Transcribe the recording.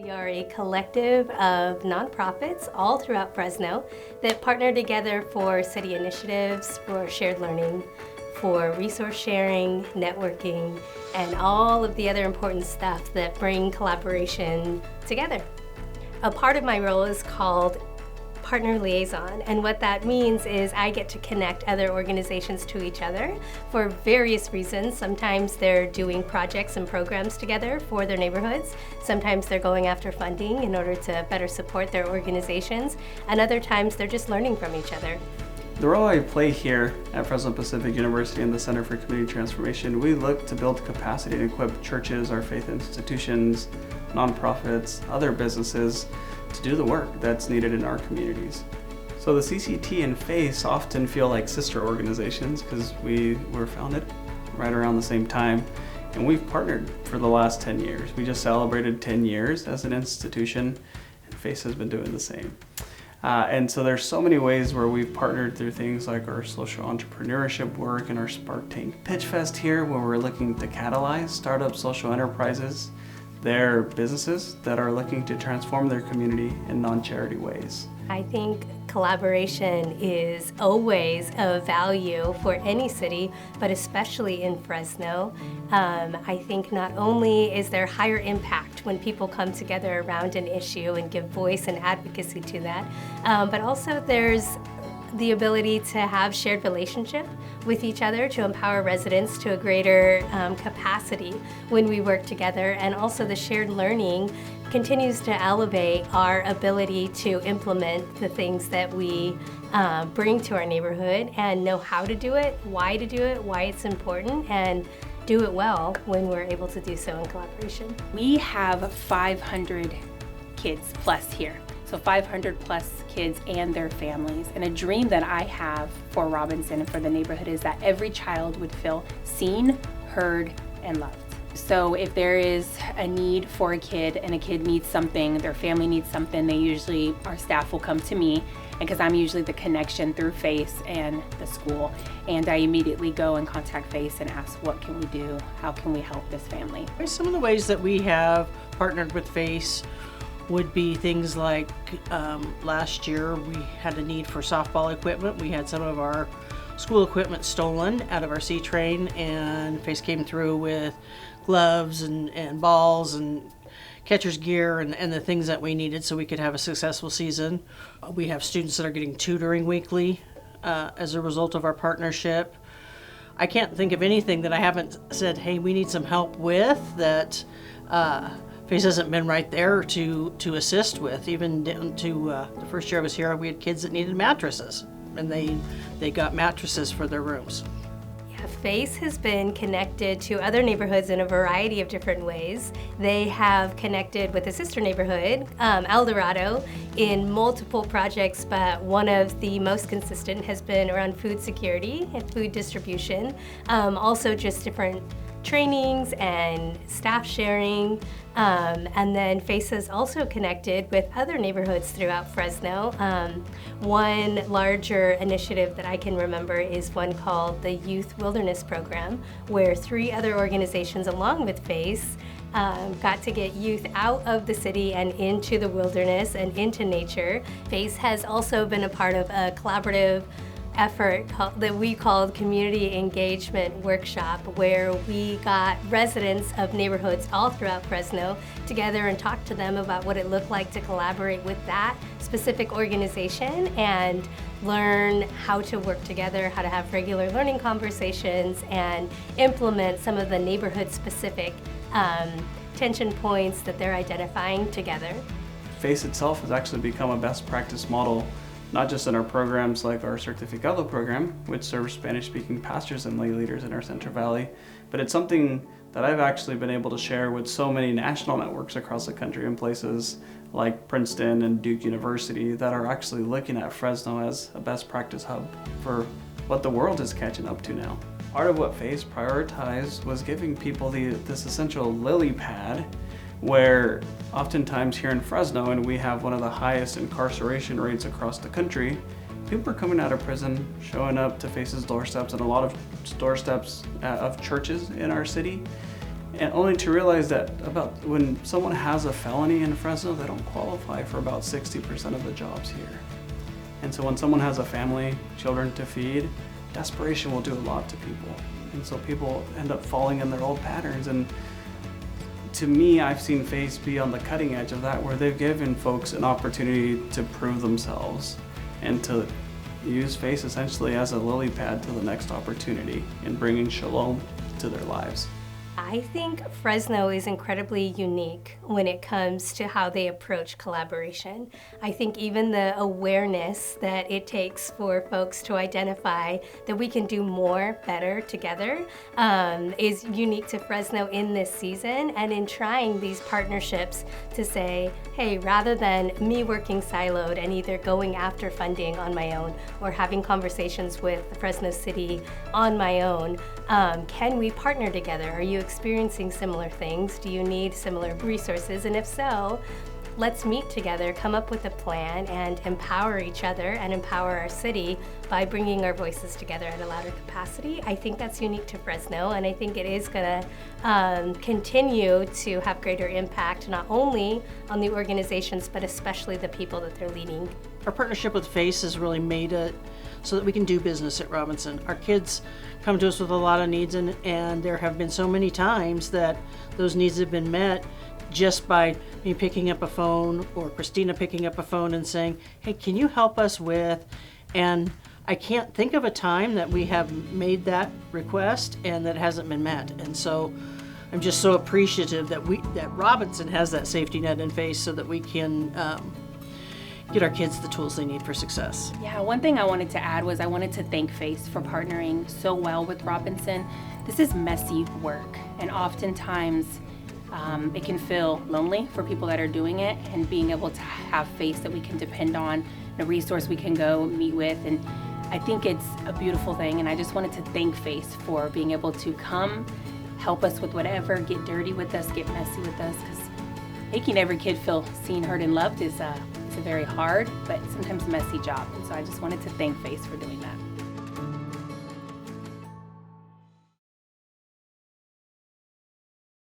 We are a collective of nonprofits all throughout Fresno that partner together for city initiatives, for shared learning, for resource sharing, networking, and all of the other important stuff that bring collaboration together. A part of my role is called Partner Liaison, and what that means is I get to connect other organizations to each other for various reasons. Sometimes they're doing projects and programs together for their neighborhoods. Sometimes they're going after funding in order to better support their organizations, and other times they're just learning from each other. The role I play here at Fresno Pacific University and the Center for Community Transformation, we look to build capacity and equip churches, our faith institutions, nonprofits, other businesses to do the work that's needed in our communities. So the CCT and FACE often feel like sister organizations because we were founded right around the same time, and we've partnered for the last 10 years. We just celebrated 10 years as an institution, and FACE has been doing the same. And so there's so many ways where we've partnered through things like our social entrepreneurship work and our Spark Tank Pitch Fest here, where we're looking to catalyze startup social enterprises. They're businesses that are looking to transform their community in non-charity ways. I think collaboration is always of value for any city, but especially in Fresno. I think not only is there higher impact when people come together around an issue and give voice and advocacy to that, but also there's the ability to have shared relationship with each other to empower residents to a greater capacity when we work together, and also the shared learning continues to elevate our ability to implement the things that we bring to our neighborhood and know how to do it, why it's important, and do it well when we're able to do so in collaboration. We have 500 kids plus here. So 500 plus kids and their families. And a dream that I have for Robinson and for the neighborhood is that every child would feel seen, heard, and loved. So if there is a need for a kid and a kid needs something, their family needs something, our staff will come to me, and because I'm usually the connection through FACE and the school, and I immediately go and contact FACE and ask, what can we do? How can we help this family? Some of the ways that we have partnered with FACE would be things like last year we had a need for softball equipment. We had some of our school equipment stolen out of our C-Train, and FACE came through with gloves and balls and catcher's gear and the things that we needed so we could have a successful season. We have students that are getting tutoring weekly as a result of our partnership. I can't think of anything that I haven't said, hey, we need some help with that FACE hasn't been right there to assist with. Even down to the first year I was here, we had kids that needed mattresses, and they got mattresses for their rooms. Yeah, FACE has been connected to other neighborhoods in a variety of different ways. They have connected with a sister neighborhood, El Dorado, in multiple projects, but one of the most consistent has been around food security and food distribution. Also just different trainings and staff sharing, and then FACE has also connected with other neighborhoods throughout Fresno. One larger initiative that I can remember is one called the Youth Wilderness Program, where 3 other organizations along with FACE got to get youth out of the city and into the wilderness and into nature. FACE has also been a part of a collaborative effort that we called Community Engagement Workshop, where we got residents of neighborhoods all throughout Fresno together and talked to them about what it looked like to collaborate with that specific organization and learn how to work together, how to have regular learning conversations, and implement some of the neighborhood-specific tension points that they're identifying together. FACE itself has actually become a best practice model, not just in our programs like our Certificado program, which serves Spanish-speaking pastors and lay leaders in our Central Valley, but it's something that I've actually been able to share with so many national networks across the country in places like Princeton and Duke University that are actually looking at Fresno as a best practice hub for what the world is catching up to now. Part of what FACE prioritized was giving people this essential lily pad, where oftentimes here in Fresno, and we have one of the highest incarceration rates across the country, people are coming out of prison, showing up to FACE's doorsteps and a lot of doorsteps of churches in our city, And only to realize that about when someone has a felony in Fresno, they don't qualify for about 60% of the jobs here. And so when someone has a family, children to feed, desperation will do a lot to people. And so people end up falling in their old patterns. And to me, I've seen Face be on the cutting edge of that, where they've given folks an opportunity to prove themselves and to use Face essentially as a lily pad to the next opportunity in bringing shalom to their lives. I think Fresno is incredibly unique when it comes to how they approach collaboration. I think even the awareness that it takes for folks to identify that we can do more, better together is unique to Fresno in this season, and in trying these partnerships to say, hey, rather than me working siloed and either going after funding on my own or having conversations with Fresno City on my own, can we partner together? Are you experiencing similar things? Do you need similar resources? And if so, let's meet together, come up with a plan, and empower each other and empower our city by bringing our voices together at a louder capacity. I think that's unique to Fresno, and I think it is going to continue to have greater impact, not only on the organizations, but especially the people that they're leading. Our partnership with Face has really made it so that we can do business at Robinson. Our kids come to us with a lot of needs, and there have been so many times that those needs have been met just by me picking up a phone or Christina picking up a phone and saying, hey, can you help us with? And I can't think of a time that we have made that request and that hasn't been met. And so I'm just so appreciative that Robinson has that safety net in Face so that we can get our kids the tools they need for success. Yeah, one thing I wanted to add was I wanted to thank Face for partnering so well with Robinson. This is messy work, and oftentimes it can feel lonely for people that are doing it, and being able to have Face that we can depend on, a resource we can go meet with, and I think it's a beautiful thing, and I just wanted to thank Face for being able to come, help us with whatever, get dirty with us, get messy with us, because making every kid feel seen, heard, and loved is a very hard, but sometimes messy job. And so I just wanted to thank Face for doing that.